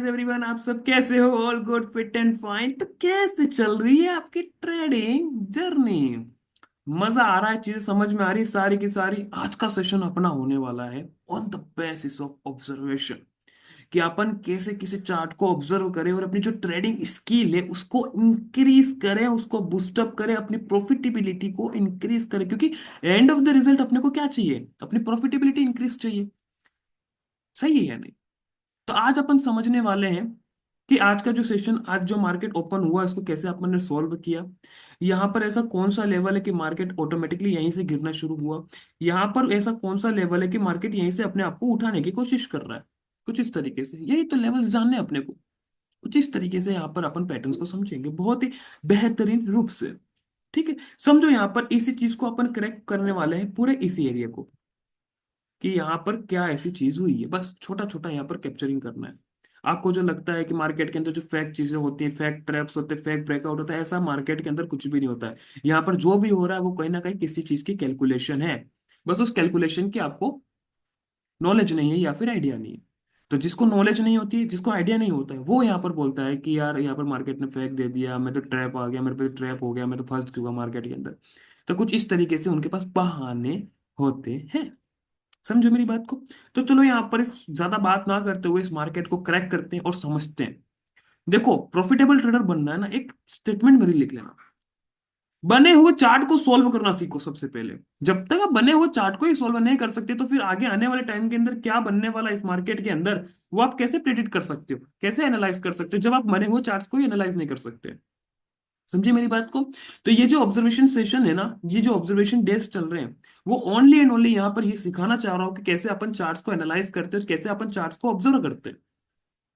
Guys everyone, आप सब कैसे हो? All good, fit and fine. तो कैसे चल रही है आपकी ट्रेडिंग जर्नी? मजा आ रहा है? चीजें समझ में आ रही है सारी की सारी? आज का सेशन अपना होने वाला है on the basis of observation, कि अपन कैसे किसी चार्ट को ऑब्जर्व करें और अपनी जो ट्रेडिंग स्किल है उसको इंक्रीज करें, उसको बूस्टअप करें, अपनी प्रॉफिटेबिलिटी को इंक्रीज करें। क्योंकि एंड ऑफ द रिजल्ट अपने को क्या चाहिए? अपनी प्रॉफिटेबिलिटी इंक्रीज चाहिए। सही है या नहीं? तो आज अपन समझने वाले हैं कि आज का जो सेशन, आज जो मार्केट ओपन हुआ इसको कैसे अपन ने सॉल्व किया। यहाँ पर ऐसा कौन सा लेवल है कि मार्केट ऑटोमेटिकली यहीं से गिरना शुरू हुआ। यहाँ पर ऐसा कौन सा लेवल है कि मार्केट यहीं से अपने आप को उठाने की कोशिश कर रहा है। कुछ इस तरीके से, यही तो लेवल्स जानने हैं अपने को। कुछ इस तरीके से यहाँ पर अपन पैटर्न्स को समझेंगे बहुत ही बेहतरीन रूप से। ठीक है, समझो यहाँ पर इसी चीज को अपन करेक्ट करने वाले हैं, पूरे इसी एरिया को, कि यहाँ पर क्या ऐसी चीज हुई है। बस छोटा छोटा यहाँ पर कैप्चरिंग करना है। आपको जो लगता है कि मार्केट के अंदर जो फेक चीजें होती हैं, फेक ट्रैप्स होते हैं, फेक ब्रेकआउट होता है, ऐसा मार्केट के अंदर कुछ भी नहीं होता है। यहाँ पर जो भी हो रहा है वो कहीं ना कहीं किसी चीज की कैलकुलेशन है। बस उस कैलकुलेशन की आपको नॉलेज नहीं है या फिर आइडिया नहीं है। तो जिसको नॉलेज नहीं होती है, जिसको आइडिया नहीं होता है, वो यहाँ पर बोलता है कि यार यहाँ पर मार्केट ने फेक दे दिया, मैं तो ट्रैप आ गया, मेरे पे ट्रैप हो गया, मैं तो फंस चुका मार्केट के अंदर। तो कुछ इस तरीके से उनके पास बहाने होते हैं। समझो मेरी बात को? तो चलो यहाँ पर इस ज्यादा बात ना करते हुए इस मार्केट को क्रैक करते हैं और समझते हैं। देखो, प्रॉफिटेबल ट्रेडर बनना है ना, एक स्टेटमेंट मेरी लिख लेना। बने हुए चार्ट को सॉल्व करना सीखो सबसे पहले। जब तक आप बने हुए चार्ट को ही सॉल्व नहीं कर सकते तो फिर आगे आने वाले टाइम के अंदर क्या बनने वाला है इस मार्केट के अंदर, वो आप कैसे प्रिडिक्ट कर सकते हो, कैसे एनालाइज कर सकते हो, जब आप बने हुए चार्ट्स को ही एनालाइज नहीं कर सकते। समझिए मेरी बात को? तो ये जो ऑब्जर्वेशन सेशन है ना, ये जो ऑब्जर्वेशन डेज चल रहे हैं, वो ओनली एंड ओनली यहाँ पर ये सिखाना चाह रहा हूँ कि कैसे अपन चार्ट्स को एनालाइज करते हैं और कैसे अपन चार्ट्स को ऑब्जर्व करते हैं।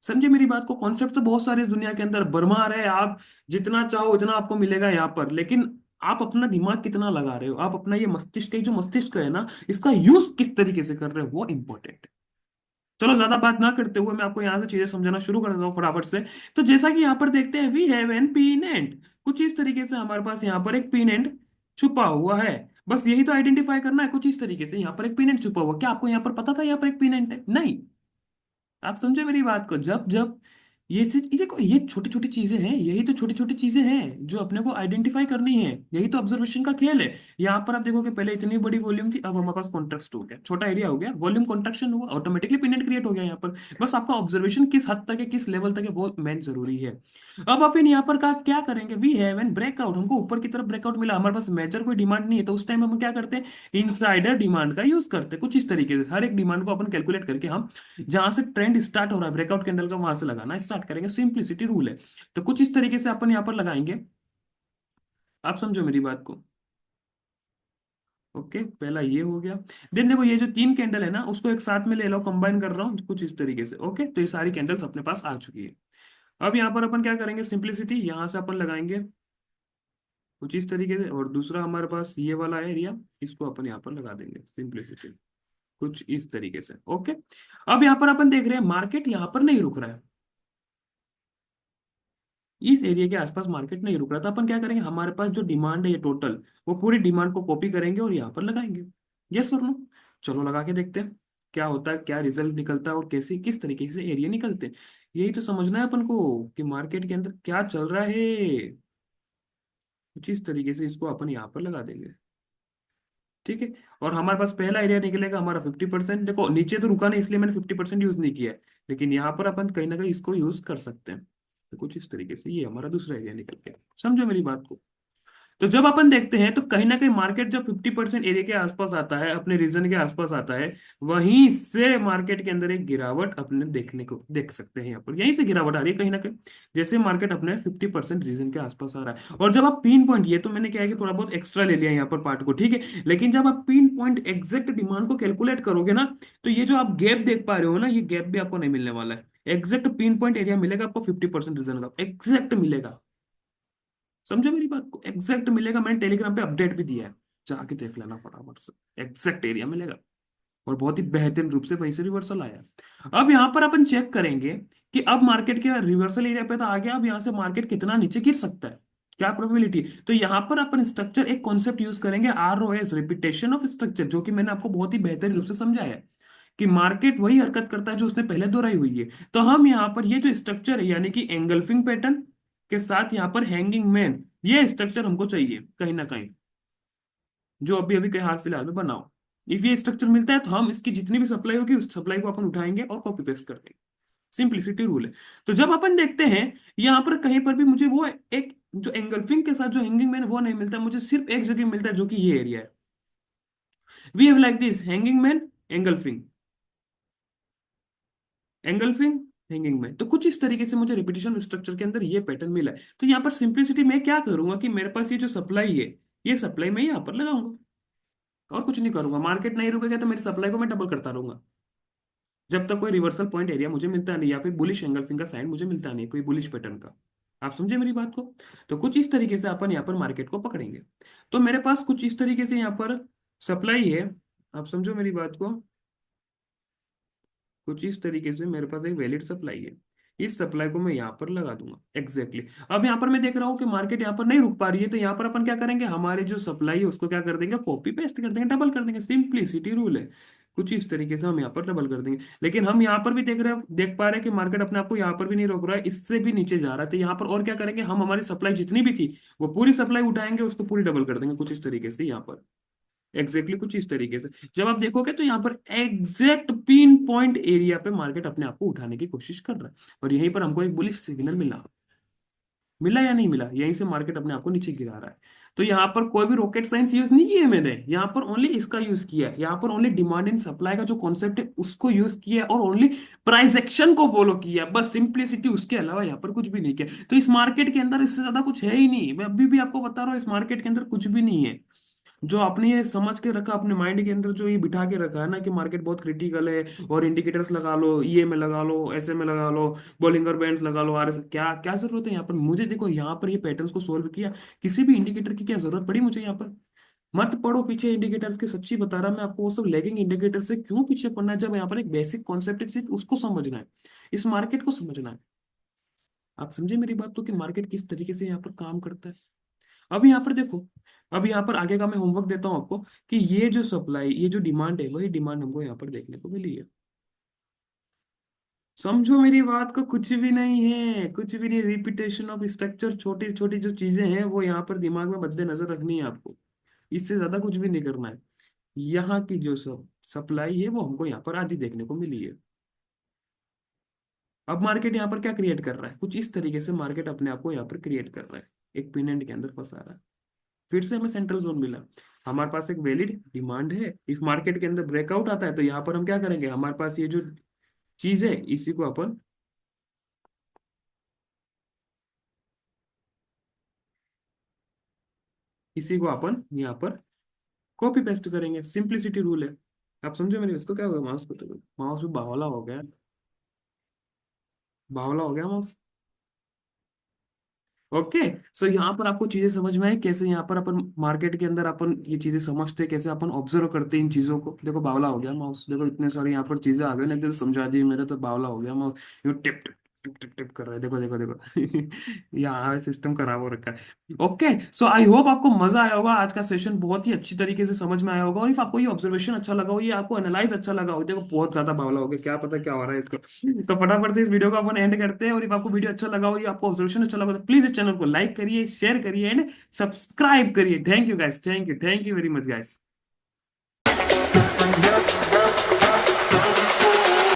समझे मेरी बात को? कॉन्सेप्ट तो बहुत सारे इस दुनिया के अंदर भरमार है। आप जितना चाहो उतना आपको मिलेगा यहाँ पर, लेकिन आप अपना दिमाग कितना लगा रहे हो, आप अपना ये मस्तिष्क, ये जो मस्तिष्क है ना, इसका यूज किस तरीके से कर रहे हो, वो इंपॉर्टेंट है। चलो ज्यादा बात ना करते हुए मैं आपको यहाँ से चीजें समझाना शुरू कर देता हूँ फटाफट से। तो जैसा कि यहाँ पर देखते हैं, we have an pin and, कुछ इस तरीके से हमारे पास यहाँ पर एक पिन एंड छुपा हुआ है। बस यही तो आइडेंटिफाई करना है। कुछ इस तरीके से यहाँ पर एक पिन एंड छुपा हुआ, क्या आपको यहाँ पर पता था यहाँ पर एक पिन एंड है? नहीं। आप समझे मेरी बात को? जब जब ये देखो, ये छोटी छोटी चीजें हैं, यही तो छोटी छोटी चीजें हैं जो अपने को आइडेंटिफाई करनी है। यही तो ऑब्जर्वेशन का खेल है। यहाँ पर आप देखो कि पहले इतनी बड़ी वॉल्यूम थी, अब हमारे पास कॉन्ट्रैक्ट हो गया, छोटा एरिया हो गया, वॉल्यूम कॉन्ट्रैक्शन हुआ, ऑटोमेटिकली पिन क्रिएट हो गया यहाँ पर। बस आपका ऑब्जर्वेशन किस हद तक है, किस लेवल तक है, वो मेन जरूरी है। अब अपन यहाँ पर का क्या करेंगे? वी हैव एन ब्रेकआउट, हमको ऊपर की तरफ ब्रेकआउट मिला, हमारे पास मेजर कोई डिमांड नहीं है, तो उस टाइम हम क्या करते हैं? इनसाइडर डिमांड का यूज करते हैं। कुछ इस तरीके से हर एक डिमांड को अपन कैलकुलेट करके हम जहां से ट्रेंड स्टार्ट हो रहा है ब्रेकआउट कैंडल का, वहां से लगाना स्टार्ट करेंगे। सिंपलिसिटी रूल है। तो कुछ इस तरीके से अपन यहाँ पर लगाएंगे। आप समझो मेरी बात को? ओके, पहला ये हो गया। देन देखो, ये जो तीन कैंडल है ना, उसको एक साथ में ले लो, कंबाइन कर रहा हूँ कुछ इस तरीके से। ओके, तो ये सारी कैंडल्स अपने पास आ चुकी है। अब यहाँ पर अपन क्या करेंगे? सिंपलिसिटी यहाँ से अपन लगाएंगे कुछ इस तरीके से, और दूसरा हमारे पास ये वाला एरिया, इसको अपन यहाँ पर लगा देंगे सिंपलिसिटी कुछ इस तरीके से। ओके, अब यहाँ पर अपन देख रहे हैं मार्केट यहाँ पर नहीं रुक रहा है, इस एरिया के आसपास मार्केट नहीं रुक रहा। था अपन क्या करेंगे? हमारे पास जो डिमांड है ये टोटल, वो पूरी डिमांड को कॉपी करेंगे और यहाँ पर लगाएंगे। यस और नो? चलो लगा के देखते हैं क्या होता है, क्या रिजल्ट निकलता है और कैसे किस तरीके से एरिया निकलते हैं। यही तो समझना है अपन को कि मार्केट के अंदर क्या चल रहा है। कुछ इस तरीके से इसको अपन यहाँ पर लगा देंगे। ठीक है, और हमारे पास पहला एरिया निकलेगा हमारा 50%। देखो नीचे तो रुका नहीं, इसलिए मैंने 50% यूज नहीं किया है, लेकिन यहाँ पर अपन कहीं ना कहीं इसको यूज कर सकते हैं। तो कुछ इस तरीके से ये हमारा दूसरा एरिया निकल गया। समझो मेरी बात को? तो जब अपन देखते हैं तो कहीं ना कहीं मार्केट जब 50% एरिया के आसपास आता है, अपने रीजन के आसपास आता है, वहीं से मार्केट के अंदर एक गिरावट अपने देखने को देख सकते हैं। यहाँ पर यहीं से गिरावट आ रही है कहीं ना कहीं, जैसे मार्केट अपने 50% रीजन के आसपास आ रहा है। और जब आप पिन पॉइंट, ये तो मैंने क्या है कि थोड़ा बहुत एक्स्ट्रा ले लिया यहाँ पर पार्ट को, ठीक है, लेकिन जब आप पिन पॉइंट एग्जैक्ट डिमांड को कैलकुलेट करोगे ना, तो ये जो आप गैप देख पा रहे हो ना, ये गैप भी आपको नहीं मिलने वाला है। एग्जैक्ट पिन पॉइंट एरिया मिलेगा आपको 50% रीजन का, एग्जैक्ट मिलेगा। समझो मेरी बात को? एग्जैक्ट मिलेगा, मैंने टेलीग्राम पे अपडेट भी दिया है, जाके देख लेना फटाफट से। एग्जैक्ट एरिया मिलेगा और बहुत ही बेहतरीन रूप से वहीं से रिवर्सल आया। अब यहाँ पर अपन चेक करेंगे कि अब मार्केट के रिवर्सल एरिया पे तो आ गया, अब यहाँ से मार्केट कितना नीचे गिर सकता है, क्या प्रोबेबिलिटी। तो यहाँ पर अपन स्ट्रक्चर, एक कॉन्सेप्ट यूज करेंगे, ROS, रिपीटेशन ऑफ स्ट्रक्चर, जो कि मैंने आपको बहुत ही बेहतरीन रूप से समझाया है कि मार्केट वही हरकत करता है जो उसने पहले दोहराई हुई है। तो हम यहाँ पर ये जो स्ट्रक्चर है यानी कि एंगल्फिंग पैटर्न के साथ यहाँ पर हैंगिंग मैन, ये स्ट्रक्चर हमको चाहिए कहीं ना कहीं, जो अभी अभी के हाल फिलहाल में बनाओ। इफ ये स्ट्रक्चर मिलता है तो हम इसकी जितनी भी सप्लाई होगी उस सप्लाई को अपन उठाएंगे और कॉपी पेस्ट कर देंगे। सिंपलिसिटी रूल है। तो जब अपन देखते हैं यहाँ पर कहीं पर भी मुझे वो एक जो एंगल्फिंग के साथ जो हैंगिंग मैन वो नहीं मिलता, मुझे सिर्फ एक जगह मिलता है जो कि ये एरिया है। We have like this hanging man, engulfing, engulfing, hanging man. तो कुछ इस तरीके से मुझे रिपीटेशन स्ट्रक्चर के अंदर ये पैटर्न मिला है। तो यहाँ पर सिंपलिसिटी में क्या करूंगा कि मेरे पास ये जो सप्लाई है, ये सप्लाई मैं यहाँ पर लगाऊंगा और कुछ नहीं करूंगा। मार्केट नहीं रुकेगा तो मेरी सप्लाई को मैं डबल करता रहूंगा जब तक कोई रिवर्सल पॉइंट एरिया मुझे मिलता नहीं या फिर बुलिश एंगल्फिंग का साइन मुझे मिलता नहीं, कोई बुलिश पैटर्न का। आप समझे मेरी बात को? तो कुछ इस तरीके से अपन यहाँ पर मार्केट को पकड़ेंगे। तो मेरे पास कुछ इस तरीके से यहाँ पर सप्लाई है। आप समझो मेरी बात को, कुछ इस तरीके से मेरे पास एक वैलिड सप्लाई है। इस सप्लाई को मैं यहाँ पर लगा दूंगा एग्जैक्टली अब यहाँ पर मैं देख रहा हूँ कि मार्केट यहाँ पर नहीं रुक पा रही है, तो यहाँ पर अपन क्या करेंगे, हमारे जो सप्लाई है उसको क्या कर देंगे, कॉपी पेस्ट कर देंगे, डबल कर देंगे। सिंपलिसिटी रूल है। कुछ इस तरीके से हम यहाँ पर डबल कर देंगे। लेकिन हम यहाँ पर भी देख पा रहे हैं कि मार्केट अपने आप को यहाँ पर भी नहीं रोक रहा है, इससे भी नीचे जा रहा है। तो यहाँ पर और क्या करेंगे, हम हमारी सप्लाई जितनी भी थी वो पूरी सप्लाई उठाएंगे, उसको पूरी डबल कर देंगे कुछ इस तरीके से यहाँ पर। कुछ इस तरीके से जब आप देखोगे तो यहाँ पर एग्जैक्ट पिन पॉइंट एरिया पे मार्केट अपने आप को उठाने की कोशिश कर रहा है। और यहीं पर हमको एक बुलिश सिग्नल मिला, मिला या नहीं मिला, यहीं से मार्केट अपने आप को नीचे गिरा रहा है। तो यहाँ पर कोई भी रॉकेट साइंस यूज नहीं किया है मैंने, यहाँ पर ओनली इसका यूज किया है। यहाँ पर ओनली डिमांड एंड सप्लाई का जो कॉन्सेप्ट है उसको यूज किया है और ओनली प्राइस एक्शन को फॉलो किया है, बस सिंप्लिसिटी। उसके अलावा यहाँ पर कुछ भी नहीं किया। तो इस मार्केट के अंदर इससे ज्यादा कुछ है ही नहीं। मैं अभी भी आपको बता रहा हूँ, इस मार्केट के अंदर कुछ भी नहीं है। जो आपने ये समझ के रखा अपने माइंड के अंदर, जो ये बिठा के रखा है ना कि मार्केट बहुत क्रिटिकल है और इंडिकेटर्स लगा लो, ईए में लगा लो, एसए में लगा लो, बॉलिंगर बैंड्स लगा लो, आरएस, क्या क्या जरूरत है यहाँ पर मुझे? देखो यहाँ पर ये पैटर्न्स को सोल्व किया, किसी भी इंडिकेटर की क्या जरूरत पड़ी मुझे यहाँ पर? मत पढ़ो पीछे इंडिकेटर्स के, सच्ची बता रहा मैं आपको। वो सब लैगिंग इंडिकेटर से क्यों पीछे पढ़ना है, जब यहाँ पर एक बेसिक कॉन्सेप्ट है, सिर्फ उसको समझना है, इस मार्केट को समझना है। आप समझे मेरी बात तो कि मार्केट किस तरीके से यहाँ पर काम करता है। अब यहाँ पर देखो, अब यहाँ पर आगे का मैं होमवर्क देता हूँ आपको कि ये जो सप्लाई, ये जो डिमांड है, वही डिमांड हमको यहाँ पर देखने को मिली है। समझो मेरी बात को, कुछ भी नहीं है, कुछ भी नहीं। रिपीटेशन ऑफ स्ट्रक्चर, छोटी छोटी जो चीजें हैं वो यहाँ पर दिमाग में मद्देनजर रखनी है आपको। इससे ज्यादा कुछ भी नहीं करना है। यहाँ की जो सब सप्लाई है वो हमको यहाँ पर आधी देखने को मिली है। अब मार्केट यहाँ पर क्या क्रिएट कर रहा है, कुछ इस तरीके से मार्केट अपने आप को यहाँ पर क्रिएट कर रहा है, एक पिन एंड के अंदर फंसा रहा है। फिर से हमें सेंट्रल जोन मिला, हमारे पास एक वैलिड डिमांड है। इफ मार्केट के अंदर ब्रेकआउट आता है तो यहाँ पर हम क्या करेंगे, हमारे पास ये जो चीज है इसी को अपन, इसी को अपन यहाँ पर कॉपी पेस्ट करेंगे। सिंप्लिसिटी रूल है। आप समझो मेरे, इसको क्या होगा, माउस को तो माउस भी बावला हो गया, बावला हो गया माउस। ओके। सो यहाँ पर आपको चीजें समझ में आई कैसे यहाँ पर अपन मार्केट के अंदर अपन ये चीजें समझते हैं, कैसे अपन ऑब्जर्व करते हैं इन चीजों को। देखो बावला हो गया माउस, देखो इतने सारे यहाँ पर चीजें आ गई ना, तो समझा दी मेरे, तो बावला हो गया mouse. You tip tip tip tip tip कर रहा है, देखो देखो देखो। यहाँ सिस्टम खराब हो रखा है। ओके। सो आई होप आपको मजा आया होगा, आज का सेशन बहुत ही अच्छी तरीके से समझ में आया होगा। और इफ आपको ये ऑब्जर्वेशन अच्छा लगा हो, ये आपको एनालाइज अच्छा लगा हो, देखो बहुत ज्यादा बावला हो गया, क्या पता क्या हो रहा है इसको। तो फटाफट से इस वीडियो को अपन एंड करते हैं। और if आपको वीडियो अच्छा लगा हो या आपको ऑब्जर्वेशन अच्छा लगा हो तो प्लीज इस चैनल को लाइक करिए, शेयर करिए एंड सब्सक्राइब करिए। Thank you guys, thank you very much guys.